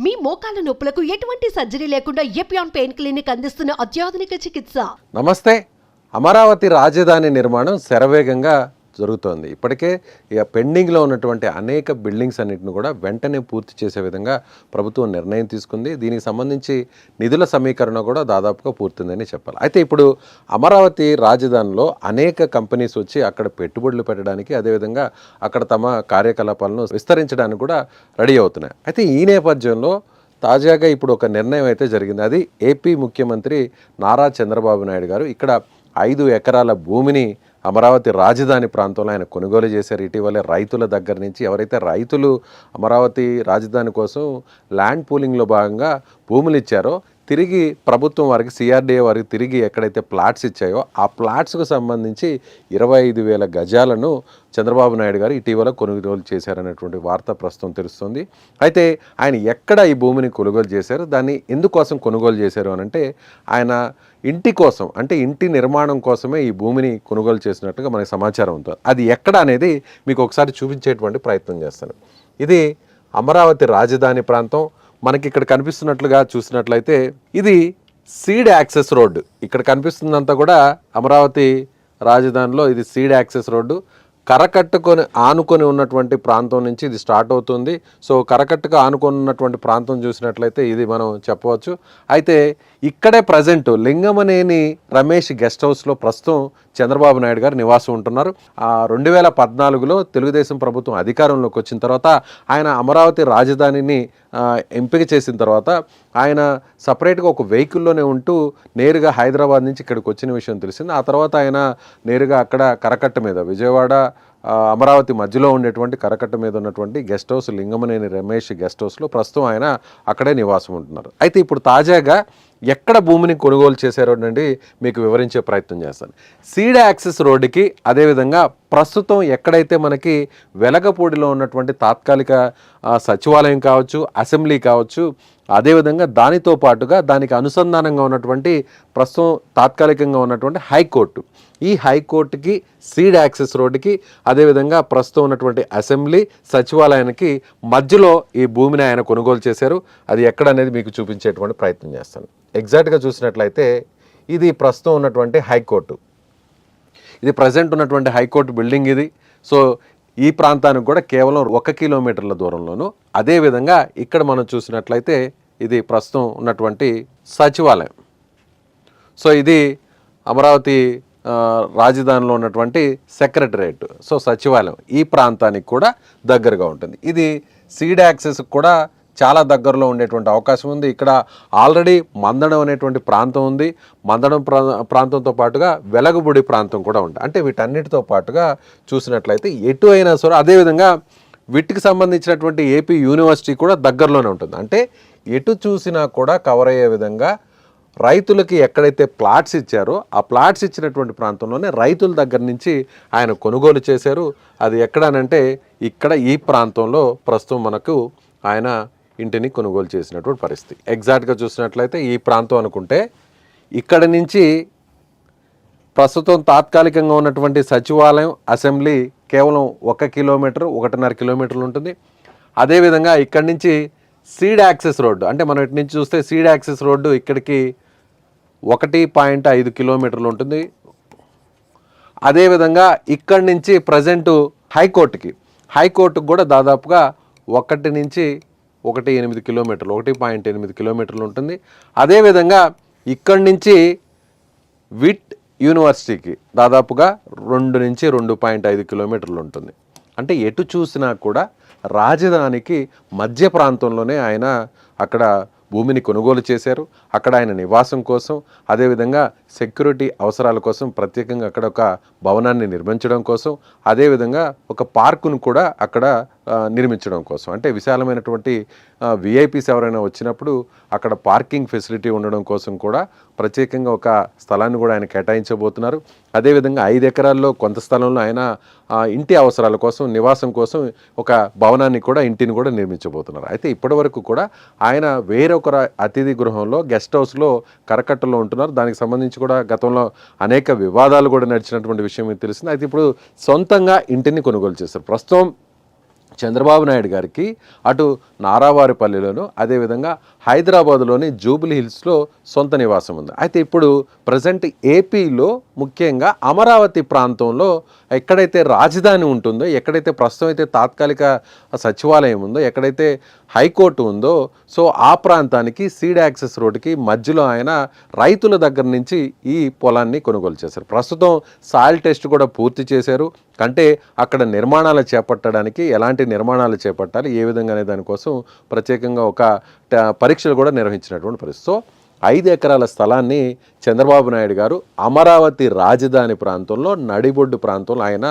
మీ మోకాల నొప్పులకు ఎటువంటి సర్జరీ లేకుండా ఎపియాన్ పెయిన్ క్లినిక్ అందిస్తున్న అత్యాధునిక చికిత్స. నమస్తే. అమరావతి రాజధాని నిర్మాణం శరవేగంగా జరుగుతోంది. ఇప్పటికే పెండింగ్లో ఉన్నటువంటి అనేక బిల్డింగ్స్ అన్నింటిని కూడా వెంటనే పూర్తి చేసే విధంగా ప్రభుత్వం నిర్ణయం తీసుకుంది. దీనికి సంబంధించి నిధుల సమీకరణ కూడా దాదాపుగా పూర్తిందని చెప్పాలి. అయితే ఇప్పుడు అమరావతి రాజధానిలో అనేక కంపెనీస్ వచ్చి అక్కడ పెట్టుబడులు పెట్టడానికి, అదేవిధంగా అక్కడ తమ కార్యకలాపాలను విస్తరించడానికి కూడా రెడీ అవుతున్నాయి. అయితే ఈ నేపథ్యంలో తాజాగా ఇప్పుడు ఒక నిర్ణయం అయితే జరిగింది. అది ఏపీ ముఖ్యమంత్రి నారా చంద్రబాబు నాయుడు గారు ఇక్కడ 5 ఎకరాల భూమిని అమరావతి రాజధాని ప్రాంతంలో ఆయన కొనుగోలు చేశారు. ఇటీవలే రైతుల దగ్గర నుంచి ఎవరైతే రైతులు అమరావతి రాజధాని కోసం ల్యాండ్ పూలింగ్లో భాగంగా భూములు ఇచ్చారో తిరిగి ప్రభుత్వం వారికి సిఆర్డీఏ వారికి తిరిగి ఎక్కడైతే ప్లాట్స్ ఇచ్చాయో ఆ ప్లాట్స్కు సంబంధించి 25,000 గజాలను చంద్రబాబు నాయుడు గారు ఇటీవల కొనుగోలు చేశారనేటువంటి వార్త ప్రస్తుతం తెలుస్తుంది. అయితే ఆయన ఎక్కడ ఈ భూమిని కొనుగోలు చేశారు, దాన్ని ఎందుకోసం కొనుగోలు చేశారు అని అంటే ఆయన ఇంటి కోసం, అంటే ఇంటి నిర్మాణం కోసమే ఈ భూమిని కొనుగోలు చేసినట్టుగా మనకి సమాచారం ఉంటుంది. అది ఎక్కడ అనేది మీకు ఒకసారి చూపించేటువంటి ప్రయత్నం చేస్తాను. ఇది అమరావతి రాజధాని ప్రాంతం. మనకి ఇక్కడ కనిపిస్తున్నట్లుగా చూసినట్లయితే ఇది సీడ్ యాక్సెస్ రోడ్డు. ఇక్కడ కనిపిస్తుందంతా కూడా అమరావతి రాజధానిలో ఇది సీడ్ యాక్సెస్ రోడ్డు. కరకట్టుకొని ఆనుకొని ఉన్నటువంటి ప్రాంతం నుంచి ఇది స్టార్ట్ అవుతుంది. సో కరకట్టుగా ఆనుకొని ఉన్నటువంటి ప్రాంతం చూసినట్లయితే ఇది మనం చెప్పవచ్చు. అయితే ఇక్కడే ప్రజెంట్ లింగమనేని రమేష్ గెస్ట్ హౌస్లో ప్రస్తుతం చంద్రబాబు నాయుడు గారు నివాసం ఉంటున్నారు. 2014లో తెలుగుదేశం ప్రభుత్వం అధికారంలోకి వచ్చిన తర్వాత ఆయన అమరావతి రాజధానిని ఎంపిక చేసిన తర్వాత ఆయన సపరేట్గా ఒక వెహికల్లోనే ఉంటూ నేరుగా హైదరాబాద్ నుంచి ఇక్కడికి వచ్చిన విషయం తెలిసింది. ఆ తర్వాత ఆయన నేరుగా అక్కడ కరకట్ట మీద విజయవాడ అమరావతి మధ్యలో ఉండేటువంటి కరకట్ట మీద ఉన్నటువంటి guest house Lingamaneni Ramesh guest హౌస్లో ప్రస్తుతం ఆయన అక్కడే నివాసం ఉంటున్నారు. అయితే ఇప్పుడు తాజాగా ఎక్కడ భూమిని కొనుగోలు చేశారో అండి మీకు వివరించే ప్రయత్నం చేస్తాను. సీడ్ యాక్సెస్ రోడ్డుకి, అదేవిధంగా ప్రస్తుతం ఎక్కడైతే మనకి వెలగపూడిలో ఉన్నటువంటి తాత్కాలిక సచివాలయం కావచ్చు, అసెంబ్లీ కావచ్చు, అదేవిధంగా దానితో పాటుగా దానికి అనుసంధానంగా ఉన్నటువంటి ప్రస్తుతం తాత్కాలికంగా ఉన్నటువంటి హైకోర్టు, ఈ హైకోర్టుకి సీడ్ యాక్సెస్ రోడ్డుకి, అదేవిధంగా ప్రస్తుతం ఉన్నటువంటి అసెంబ్లీ సచివాలయానికి మధ్యలో ఈ భూమిని ఆయన కొనుగోలు చేశారు. అది ఎక్కడ అనేది మీకు చూపించేటువంటి ప్రయత్నం చేస్తాను. ఎగ్జాక్ట్గా చూసినట్లయితే ఇది ప్రస్తుతం ఉన్నటువంటి హైకోర్టు, ఇది ప్రజెంట్ ఉన్నటువంటి హైకోర్టు బిల్డింగ్ ఇది. సో ఈ ప్రాంతానికి కూడా కేవలం 1 కిలోమీటర్ల దూరంలోను, అదేవిధంగా ఇక్కడ మనం చూసినట్లయితే ఇది ప్రస్తుతం ఉన్నటువంటి సచివాలయం. సో ఇది అమరావతి రాజధానిలో ఉన్నటువంటి సెక్రటరేట్, సో సచివాలయం ఈ ప్రాంతానికి కూడా దగ్గరగా ఉంటుంది. ఇది సీడ్ యాక్సెస్ కూడా చాలా దగ్గరలో ఉండేటువంటి అవకాశం ఉంది. ఇక్కడ ఆల్రెడీ మందడం అనేటువంటి ప్రాంతం ఉంది. మందడం ప్రాంతంతో పాటుగా వెలగబుడి ప్రాంతం కూడా ఉంది. అంటే వీటన్నిటితో పాటుగా చూసినట్లయితే ఎటు అయినా సరే, అదేవిధంగా వీటికి సంబంధించినటువంటి ఏపీ యూనివర్సిటీ కూడా దగ్గరలోనే ఉంటుంది. అంటే ఎటు చూసినా కూడా కవర్ అయ్యే విధంగా రైతులకి ఎక్కడైతే ప్లాట్స్ ఇచ్చారో ఆ ప్లాట్స్ ఇచ్చినటువంటి ప్రాంతంలోనే రైతుల దగ్గర నుంచి ఆయన కొనుగోలు చేశారు. అది ఎక్కడనంటే ఇక్కడ ఈ ప్రాంతంలో ప్రస్తుతం మనకు ఆయన ఇంటిని కొనుగోలు చేసినటువంటి పరిస్థితి. ఎగ్జాక్ట్గా చూసినట్లయితే ఈ ప్రాంతం అనుకుంటే ఇక్కడ నుంచి ప్రస్తుతం తాత్కాలికంగా ఉన్నటువంటి సచివాలయం, అసెంబ్లీ కేవలం 1 కిలోమీటర్ 1.5 కిలోమీటర్లు ఉంటుంది. అదేవిధంగా ఇక్కడి నుంచి సీడ్ యాక్సెస్ రోడ్డు, అంటే మనం ఇటు నుంచి చూస్తే సీడ్ యాక్సెస్ రోడ్డు ఇక్కడికి 1.5 కిలోమీటర్లు ఉంటుంది. అదేవిధంగా ఇక్కడి నుంచి ప్రజెంటు హైకోర్టుకు కూడా దాదాపుగా 1 నుంచి 1.8 కిలోమీటర్లు 1.8 కిలోమీటర్లు ఉంటుంది. అదేవిధంగా ఇక్కడి నుంచి విట్ యూనివర్సిటీకి దాదాపుగా 2 నుంచి 2.5 కిలోమీటర్లు ఉంటుంది. అంటే ఎటు చూసినా కూడా రాజధానికి మధ్య ప్రాంతంలోనే ఆయన అక్కడ భూమిని కొనుగోలు చేశారు. అక్కడ ఆయన నివాసం కోసం, అదేవిధంగా సెక్యూరిటీ అవసరాల కోసం ప్రత్యేకంగా అక్కడ ఒక భవనాన్ని నిర్మించడం కోసం, అదేవిధంగా ఒక పార్కును కూడా అక్కడ నిర్మించడం కోసం, అంటే విశాలమైనటువంటి విఐపీస్ ఎవరైనా వచ్చినప్పుడు అక్కడ పార్కింగ్ ఫెసిలిటీ ఉండడం కోసం కూడా ప్రత్యేకంగా ఒక స్థలాన్ని కూడా ఆయన కేటాయించబోతున్నారు. అదేవిధంగా 5 ఎకరాల్లో కొంత స్థలంలో ఆయన ఇంటి అవసరాల కోసం, నివాసం కోసం ఒక భవనాన్ని కూడా, ఇంటిని కూడా నిర్మించబోతున్నారు. అయితే ఇప్పటి వరకు కూడా ఆయన వేరొక అతిథి గృహంలో గెస్ట్ హౌస్లో కరకట్టలో ఉంటున్నారు. దానికి సంబంధించి కూడా గతంలో అనేక వివాదాలు కూడా నడిచినటువంటి విషయం మీకు తెలిసింది. అయితే ఇప్పుడు సొంతంగా ఇంటిని కొనుగోలు చేశారు. ప్రస్తుతం చంద్రబాబు నాయుడు గారికి అటు నారావారిపల్లిలోను, అదేవిధంగా హైదరాబాద్లోని జూబ్లీ హిల్స్లో సొంత నివాసం ఉంది. అయితే ఇప్పుడు ప్రజెంట్ ఏపీలో ముఖ్యంగా అమరావతి ప్రాంతంలో ఎక్కడైతే రాజధాని ఉంటుందో, ఎక్కడైతే ప్రస్తుతం అయితే తాత్కాలిక సచివాలయం ఉందో, ఎక్కడైతే హైకోర్టు ఉందో, సో ఆ ప్రాంతానికి సీడ్ యాక్సెస్ రోడ్డుకి మధ్యలో ఆయన రైతుల దగ్గర నుంచి ఈ పొలాన్ని కొనుగోలు చేశారు. ప్రస్తుతం సాయిల్ టెస్ట్ కూడా పూర్తి చేశారు. అంటే అక్కడ నిర్మాణాలు చేపట్టడానికి ఎలాంటి నిర్మాణాలు చేపట్టాలి, ఏ విధంగా అనే దానికోసం ప్రత్యేకంగా ఒక పరీక్షలు కూడా నిర్వహించినటువంటి పరిస్థితి. సో 5 ఎకరాల స్థలాన్ని చంద్రబాబు నాయుడు గారు అమరావతి రాజధాని ప్రాంతంలో నడిబొడ్డు ప్రాంతంలో ఆయన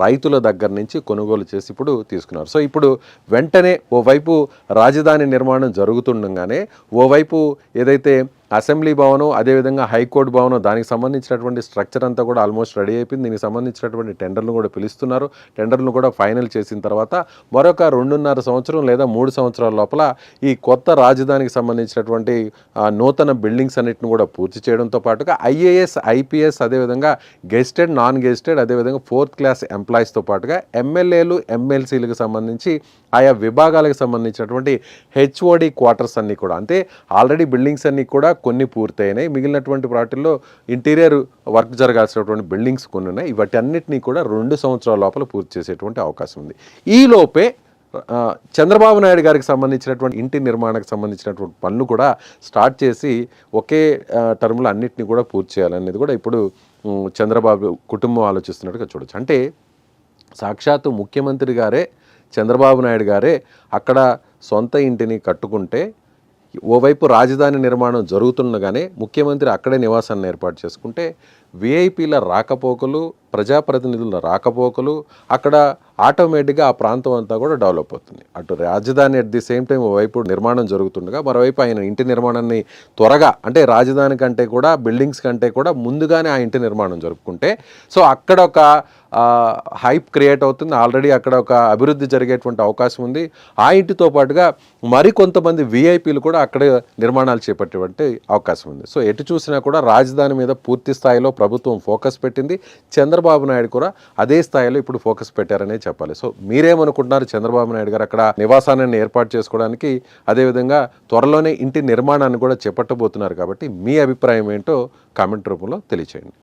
రైతుల దగ్గర నుంచి కొనుగోలు చేసి ఇప్పుడు తీసుకున్నారు. సో ఇప్పుడు వెంటనే ఓవైపు రాజధాని నిర్మాణం జరుగుతుండగానే ఓవైపు ఏదైతే అసెంబ్లీ భవనం, అదేవిధంగా హైకోర్టు భవనం, దానికి సంబంధించినటువంటి స్ట్రక్చర్ అంతా కూడా ఆల్మోస్ట్ రెడీ అయిపోయింది. దీనికి సంబంధించినటువంటి టెండర్లు కూడా పిలుస్తున్నారు. టెండర్లు కూడా ఫైనల్ చేసిన తర్వాత మరొక 2.5 సంవత్సరం లేదా 3 సంవత్సరాల లోపల ఈ కొత్త రాజధానికి సంబంధించినటువంటి నూతన బిల్డింగ్స్ అన్నిటిని కూడా పూర్తి చేయడంతో పాటుగా ఐఏఎస్, ఐపీఎస్, అదేవిధంగా గెస్టెడ్, నాన్ గెస్టెడ్, అదేవిధంగా 4th క్లాస్ ఎంప్లాయీస్తో పాటుగా ఎమ్మెల్యేలు, ఎమ్మెల్సీలకు సంబంధించి ఆయా విభాగాలకు సంబంధించినటువంటి హెచ్ఓడి క్వార్టర్స్ అన్నీ కూడా, అంటే ఆల్రెడీ బిల్డింగ్స్ అన్నీ కూడా కొన్ని పూర్తయినాయి. మిగిలినటువంటి వాటిల్లో ఇంటీరియర్ వర్క్ జరగాల్సినటువంటి బిల్డింగ్స్ కొన్ని ఉన్నాయి. ఇవటి అన్నిటినీ కూడా 2 సంవత్సరాల లోపల పూర్తి చేసేటువంటి అవకాశం ఉంది. ఈలోపే చంద్రబాబు నాయుడు గారికి సంబంధించినటువంటి ఇంటి నిర్మాణానికి సంబంధించినటువంటి పనులు కూడా స్టార్ట్ చేసి ఒకే టర్మ్లో అన్నిటినీ కూడా పూర్తి చేయాలనేది కూడా ఇప్పుడు చంద్రబాబు కుటుంబం ఆలోచిస్తున్నట్టుగా చూడొచ్చు. అంటే సాక్షాత్తు ముఖ్యమంత్రి గారే, చంద్రబాబు నాయుడు గారే అక్కడ సొంత ఇంటిని కట్టుకుంటే, ఓవైపు రాజధాని నిర్మాణం జరుగుతుండగానే ముఖ్యమంత్రి అక్కడే నివాసాన్ని ఏర్పాటు చేసుకుంటే విఐపీల రాకపోకలు, ప్రజాప్రతినిధుల రాకపోకలు, అక్కడ ఆటోమేటిక్గా ఆ ప్రాంతం అంతా కూడా డెవలప్ అవుతుంది. అటు రాజధాని అట్ ది సేమ్ టైం ఓవైపు నిర్మాణం జరుగుతుండగా మరోవైపు ఆయన ఇంటి నిర్మాణాన్ని త్వరగా, అంటే రాజధాని కంటే కూడా బిల్డింగ్స్ కంటే కూడా ముందుగానే ఆ ఇంటి నిర్మాణం జరుపుకుంటే సో అక్కడ ఒక హైప్ క్రియేట్ అవుతుంది. ఆల్రెడీ అక్కడ ఒక అభివృద్ధి జరిగేటువంటి అవకాశం ఉంది. ఆ ఇంటితో పాటుగా మరికొంతమంది విఐపీలు కూడా అక్కడే నిర్మాణాలు చేపట్టేటువంటి అవకాశం ఉంది. సో ఎటు చూసినా కూడా రాజధాని మీద పూర్తి స్థాయిలో ప్రభుత్వం ఫోకస్ పెట్టింది. చంద్రబాబు నాయుడు కూడా అదే స్థాయిలో ఇప్పుడు ఫోకస్ పెట్టారనే చెప్పాలి. సో మీరేమనుకుంటున్నారు? చంద్రబాబు నాయుడు గారు అక్కడ నివాసాన్ని ఏర్పాటు చేసుకోవడానికి, అదేవిధంగా త్వరలోనే ఇంటి నిర్మాణాన్ని కూడా చేపట్టబోతున్నారు కాబట్టి మీ అభిప్రాయం ఏంటో కామెంట్ రూపంలో తెలియచేయండి.